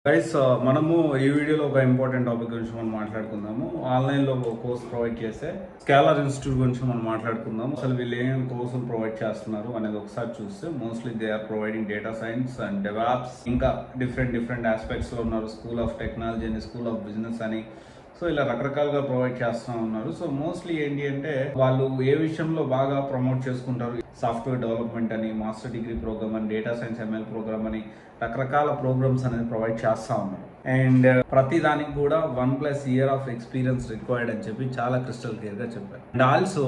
Guys మనము ఈ వీడియోలో ఒక ఇంపార్టెంట్ టాపిక్ గురించి మనం మాట్లాడుకుందాము. ఆన్లైన్లో ఒక కోర్స్ ప్రొవైడ్ చేసే స్కేలర్ ఇన్స్టిట్యూట్ గురించి మనం మాట్లాడుకుందాం. అసలు వీళ్ళు ఏమేమి కోర్సులు ప్రొవైడ్ చేస్తున్నారు అనేది ఒకసారి చూస్తే mostly they are providing data science and DevOps, ఇంకా డిఫరెంట్ ఆస్పెక్ట్స్లో ఉన్నారు. స్కూల్ ఆఫ్ టెక్నాలజీ అని, స్కూల్ ఆఫ్ బిజినెస్ అని, సో ఇలా రకరకాలుగా ప్రొవైడ్ చేస్తూ ఉన్నారు. సో మోస్ట్లీ ఏంటి అంటే వాళ్ళు ఏ విషయంలో బాగా ప్రమోట్ చేసుకుంటారు, సాఫ్ట్వేర్ డెవలప్మెంట్ అని, మాస్టర్ డిగ్రీ ప్రోగ్రామ్ అని, డేటా సైన్స్ ఎంఎల్ ప్రోగ్రామ్ అని, రకరకాల ప్రోగ్రామ్స్ అనేది ప్రొవైడ్ చేస్తూ ఉన్నారు. అండ్ ప్రతి దానికి కూడా 1+ year ఆఫ్ ఎక్స్పీరియన్స్ రిక్వైర్డ్ అని చెప్పి చాలా క్రిస్టల్ క్లియర్గా చెప్పారు. And also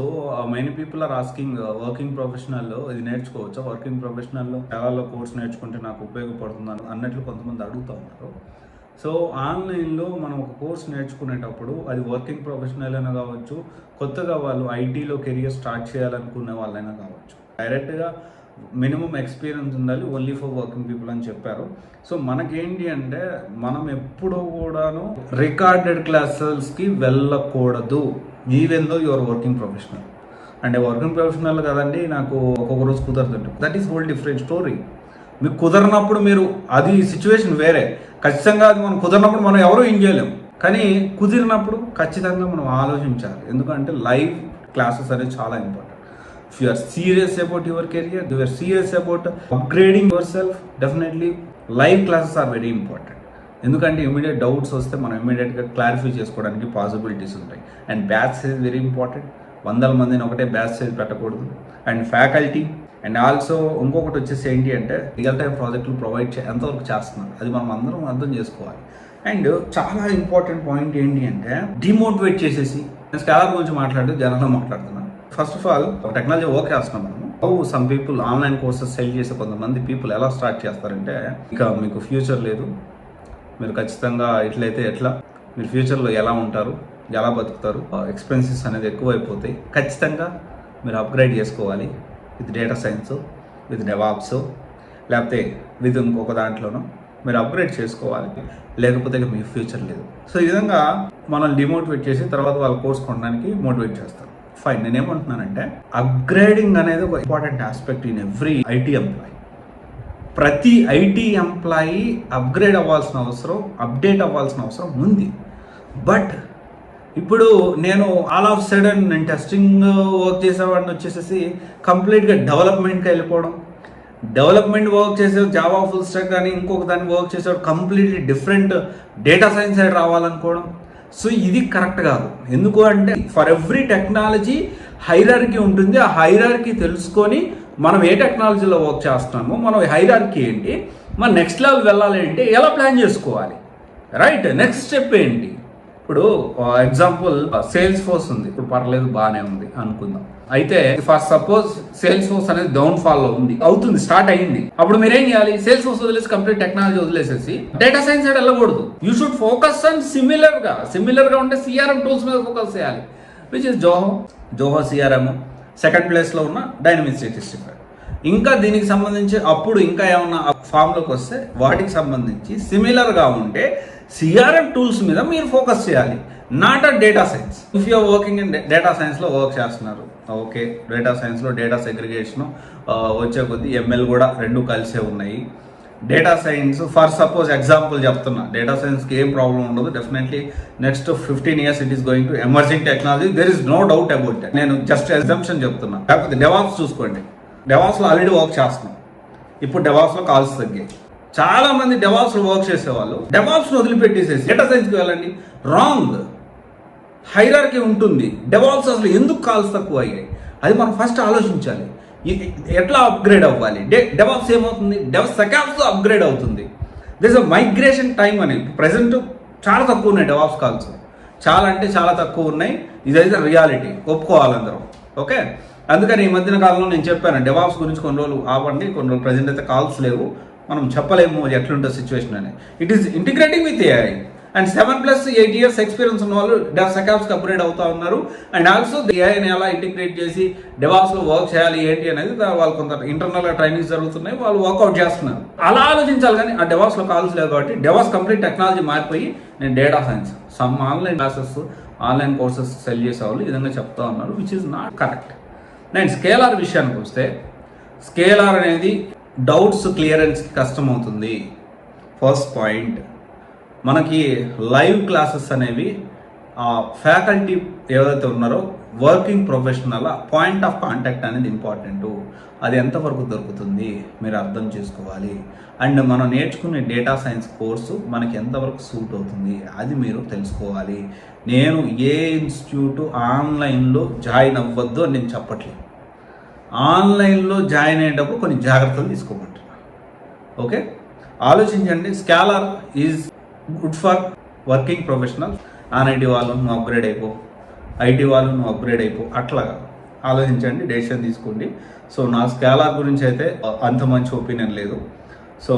many people are asking working ప్రొఫెషనల్లో ఇది నేర్చుకోవచ్చు, వర్కింగ్ ప్రొఫెషనల్లో చాలా కోర్స్ నేర్చుకుంటే నాకు ఉపయోగపడుతుంది అన్నట్లు కొంతమంది అడుగుతూ ఉన్నారు. సో ఆన్లైన్లో మనం ఒక కోర్స్ నేర్చుకునేటప్పుడు అది వర్కింగ్ ప్రొఫెషనల్ అయినా కావచ్చు, కొత్తగా వాళ్ళు ఐటీలో కెరియర్ స్టార్ట్ చేయాలనుకునే వాళ్ళైనా కావచ్చు, డైరెక్ట్గా మినిమం ఎక్స్పీరియన్స్ ఉండాలి, ఓన్లీ ఫర్ వర్కింగ్ పీపుల్ అని చెప్పారు. సో మనకేంటి అంటే మనం ఎప్పుడూ కూడాను రికార్డెడ్ క్లాసెస్కి వెళ్ళకూడదు, even though your working professional. అంటే వర్కింగ్ ప్రొఫెషనల్ కదండి నాకు ఒక్కొక్క రోజు కుదరదండి, that is whole different story. మీకు కుదరనప్పుడు మీరు అది సిచ్యువేషన్ వేరే, ఖచ్చితంగా అది మనం కుదరినప్పుడు మనం ఎవరూ ఏం చేయలేము, కానీ కుదిరినప్పుడు ఖచ్చితంగా మనం ఆలోచించాలి. ఎందుకంటే లైవ్ క్లాసెస్ అనేది చాలా important. If you are serious about your career, you are serious about upgrading yourself, definitely live classes are very important. ఎందుకంటే ఇమీడియట్ డౌట్స్ వస్తే మనం ఇమీడియట్గా క్లారిఫై చేసుకోవడానికి పాసిబిలిటీస్ ఉంటాయి. And batch size very important, 100 మందిని ఒకటే బ్యాచ్ సైజ్ పెట్టకూడదు. And faculty and also ఇంకొకటి వచ్చేసి ఏంటి అంటే రియల్ టైం ప్రాజెక్టులు ప్రొవైడ్ ఎంతవరకు చేస్తున్నారు అది మనం అందరం అర్థం చేసుకోవాలి. అండ్ చాలా ఇంపార్టెంట్ పాయింట్ ఏంటి అంటే డిమోటివేట్ చేసేసి, నేను స్కేలర్ గురించి మాట్లాడితే జనంలో మాట్లాడుతున్నాను. First of all technology work చేస్తున్నాం మనము. Some people online courses cell చేసే కొంతమంది పీపుల్ ఎలా స్టార్ట్ చేస్తారంటే, ఇక మీకు ఫ్యూచర్ లేదు, మీరు ఖచ్చితంగా ఇట్లయితే ఎట్లా, మీరు ఫ్యూచర్లో ఎలా ఉంటారు, ఎలా బతుకుతారు, ఎక్స్పెన్సెస్ అనేది ఎక్కువైపోతాయి, ఖచ్చితంగా మీరు అప్గ్రేడ్ చేసుకోవాలి with data science, with DevOps, లేకపోతే విత్ ఇంకొక దాంట్లోనూ మీరు అప్గ్రేడ్ చేసుకోవాలి, లేకపోతే మీ ఫ్యూచర్ లేదు. సో ఈ విధంగా మనల్ని డిమోటివేట్ చేసి తర్వాత వాళ్ళ కోర్స్ కొనడానికి మోటివేట్ చేస్తారు. ఫైన్, నేనేమంటున్నానంటే అప్గ్రేడింగ్ అనేది ఒక important aspect in every IT employee. ప్రతి ఐటీ ఎంప్లాయీ అప్గ్రేడ్ అవ్వాల్సిన అవసరం, అప్డేట్ అవ్వాల్సిన అవసరం ఉంది. బట్ ఇప్పుడు నేను ఆల్ ఆఫ్ సడన్ నేను టెస్టింగ్ వర్క్ చేసేవాడిని వచ్చేసేసి కంప్లీట్గా డెవలప్మెంట్కి వెళ్ళిపోవడం, డెవలప్మెంట్ వర్క్ చేసే జావా ఫుల్ స్టాక్ కానీ ఇంకొక దాన్ని వర్క్ చేసేవాడు completely different data science side రావాలనుకోవడం. సో ఇది కరెక్ట్ కాదు. ఎందుకు అంటే ఫర్ ఎవ్రీ టెక్నాలజీ హైరార్కీ ఉంటుంది. ఆ హైరార్కీ తెలుసుకొని మనం ఏ టెక్నాలజీలో వర్క్ చేస్తున్నామో, మనం హైరార్కీ ఏంటి, మన నెక్స్ట్ లెవెల్ వెళ్ళాలి అంటే ఎలా ప్లాన్ చేసుకోవాలి, రైట్, నెక్స్ట్ స్టెప్ ఏంటి. ఇప్పుడు ఎగ్జాంపుల్ సేల్స్ ఫోర్స్ ఉంది, ఇప్పుడు పర్లేదు బాగానే ఉంది అనుకుందాం. అయితే ఫర్ సపోజ్ సేల్స్ ఫోర్స్ అనేది డౌన్ ఫాల్ లో ఉంది, అవుతుంది, స్టార్ట్ అయ్యింది. అప్పుడు మీరేం చేయాలి, సేల్స్ ఫోర్స్ వదిలేసి కంప్లీట్ టెక్నాలజీ వదిలేసేసి డేటా సైన్స్ సైడ్ వెళ్ళకూడదు. You should focus on similar గా ఉంటే సిఆర్ఎం టూల్స్ మీద ఫోకస్ చేయాలి, which is Zoho CRM. Second place లో ఉన్న డైనమిక్ స్టాటిస్టిక్స్. ఇంకా దీనికి సంబంధించి అప్పుడు ఇంకా ఏమన్నా ఫామ్లోకి వస్తే వాటికి సంబంధించి సిమిలర్గా ఉంటే సిఆర్ఎం టూల్స్ మీద మీరు ఫోకస్ చేయాలి, not a data science. If you're working in data సైన్స్లో వర్క్ చేస్తున్నారు, ఓకే, డేటా సైన్స్లో డేటా సెగ్రిగేషను వచ్చే కొద్దీ ఎంఎల్ కూడా రెండు కలిసే ఉన్నాయి. Data science for suppose example చెప్తున్నా, డేటా సైన్స్కి ఏం ప్రాబ్లం ఉండదు, definitely next 15 years it is going to emerging technology, there is no doubt about it. నేను జస్ట్ ఎగ్జాంప్షన్ చెప్తున్నా. కాకపోతే డెవాప్స్ చూసుకోండి, డెవాప్స్లో ఆల్రెడీ వర్క్ చేస్తున్నాం, ఇప్పుడు డెవాప్స్లో కాల్స్ తగ్గాయి. చాలా మంది డెవాప్స్లో వర్క్ చేసేవాళ్ళు డెవాప్స్ను వదిలిపెట్టేసేసి డేటా సైన్స్కి వెళ్ళండి, రాంగ్. హైరార్కీ ఉంటుంది. డెవాప్స్ అసలు ఎందుకు కాల్స్ తక్కువ అయ్యాయి అది మనం ఫస్ట్ ఆలోచించాలి. ఎట్లా అప్గ్రేడ్ అవ్వాలి, డెవాప్స్ ఏమవుతుంది, సెకాప్స్ అప్గ్రేడ్ అవుతుంది. దిస్ అ మైగ్రేషన్ టైం అనేది ప్రజెంట్ చాలా తక్కువ ఉన్నాయి, డెవాప్స్ కాల్స్ చాలా అంటే చాలా తక్కువ ఉన్నాయి. ఇదైతే రియాలిటీ, ఒప్పుకోవాలి అందరం, ఓకే. అందుకని ఈ మధ్యన కాలంలో నేను చెప్పాను డెవాప్స్ గురించి కొన్ని రోజులు ఆపండి, కొన్ని రోజులు ప్రజెంట్ అయితే కాల్స్ లేవు, మనం చెప్పలేము ఎట్లుంటుంది సిచ్యువేషన్ అని. It is integrating with AI. And 7+8 years experience ఉన్న వాళ్ళు సెకాప్స్కి అప్గ్రేడ్ అవుతా ఉన్నారు. అండ్ ఆల్సో ఏఐని ఎలా ఇంటిగ్రేట్ చేసి డెవాప్స్లో వర్క్ చేయాలి ఏంటి అనేది వాళ్ళు కొంత ఇంటర్నల్గా ట్రైనింగ్స్ జరుగుతున్నాయి, వాళ్ళు వర్కౌట్ చేస్తున్నారు. అలా ఆలోచించాలి. కానీ ఆ డెవాప్స్లో కాల్స్ లేదు కాబట్టి డెవాప్స్ కంప్లీట్ టెక్నాలజీ మారిపోయి నేను data science some online classes, online courses cell చేసేవాళ్ళు ఈ విధంగా చెప్తా ఉన్నారు, విచ్ ఈస్ నాట్ కరెక్ట్. నేను స్కేలార్ విషయానికి వస్తే, స్కేలార్ అనేది డౌట్స్ క్లియరెన్స్కి కష్టం అవుతుంది, ఫస్ట్ పాయింట్. మనకి లైవ్ క్లాసెస్ అనేవి ఫ్యాకల్టీ ఎవరైతే ఉన్నారో working professional point of contact అనేది ఇంపార్టెంట్. అది ఎంతవరకు దొరుకుతుంది మీరు అర్థం చేసుకోవాలి. అండ్ మనం నేర్చుకునే డేటా సైన్స్ కోర్సు మనకి ఎంతవరకు సూట్ అవుతుంది అది మీరు తెలుసుకోవాలి. నేను ఏ ఇన్స్టిట్యూట్ ఆన్లైన్లో జాయిన్ అవ్వద్దు అని నేను చెప్పట్లేదు. ఆన్లైన్లో జాయిన్ అయ్యేటప్పుడు కొన్ని జాగ్రత్తలు తీసుకోమంటున్నాను. ఓకే, ఆలోచించండి. Scholar is good for working professional. Non-IT వాళ్ళు నువ్వు అప్గ్రేడ్ అయిపో, ఐటీ వాళ్ళు నువ్వు అప్గ్రేడ్ అయిపో, అట్లాగా ఆలోచించండి, డెసిషన్ తీసుకోండి. సో నా స్కాలర్ గురించి అయితే అంత మంచి ఒపీనియన్ లేదు. సో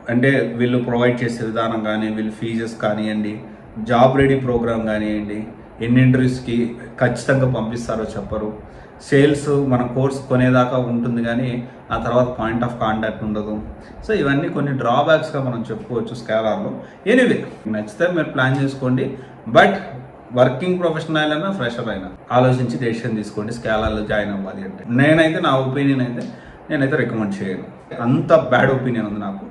అంటే వీళ్ళు ప్రొవైడ్ చేసే విధానం కానీ, వీళ్ళు ఫీజెస్ కానివ్వండి, జాబ్ రెడీ ప్రోగ్రామ్ కానివ్వండి, ఎన్ని ఇంటర్వ్యూస్కి ఖచ్చితంగా పంపిస్తారో చెప్పరు. సేల్స్ మన కోర్స్ కొనేదాకా ఉంటుంది కానీ ఆ తర్వాత పాయింట్ ఆఫ్ కాంటాక్ట్ ఉండదు. సో ఇవన్నీ కొన్ని డ్రాబ్యాక్స్గా మనం చెప్పుకోవచ్చు స్కాలర్లో. ఎనీవే నచ్చితే మీరు ప్లాన్ చేసుకోండి. బట్ వర్కింగ్ ప్రొఫెషనల్ అయినా ఫ్రెషర్ అయినా ఆలోచించి డెసిషన్ తీసుకోండి స్కాలర్లో జాయిన్ అవ్వాలి అంటే. నేనైతే నా ఒపీనియన్ అయితే నేనైతే రికమెండ్ చేయను. అంత బ్యాడ్ ఒపీనియన్ ఉంది నాకు.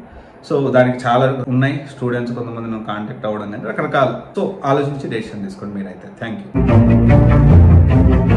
సో దానికి చాలా ఉన్నాయి. స్టూడెంట్స్ కొంతమంది నన్ను కాంటాక్ట్ అవ్వడం కానీ రకరకాలు. సో ఆలోచించి డెసిషన్ తీసుకోండి మీరైతే. Thank you.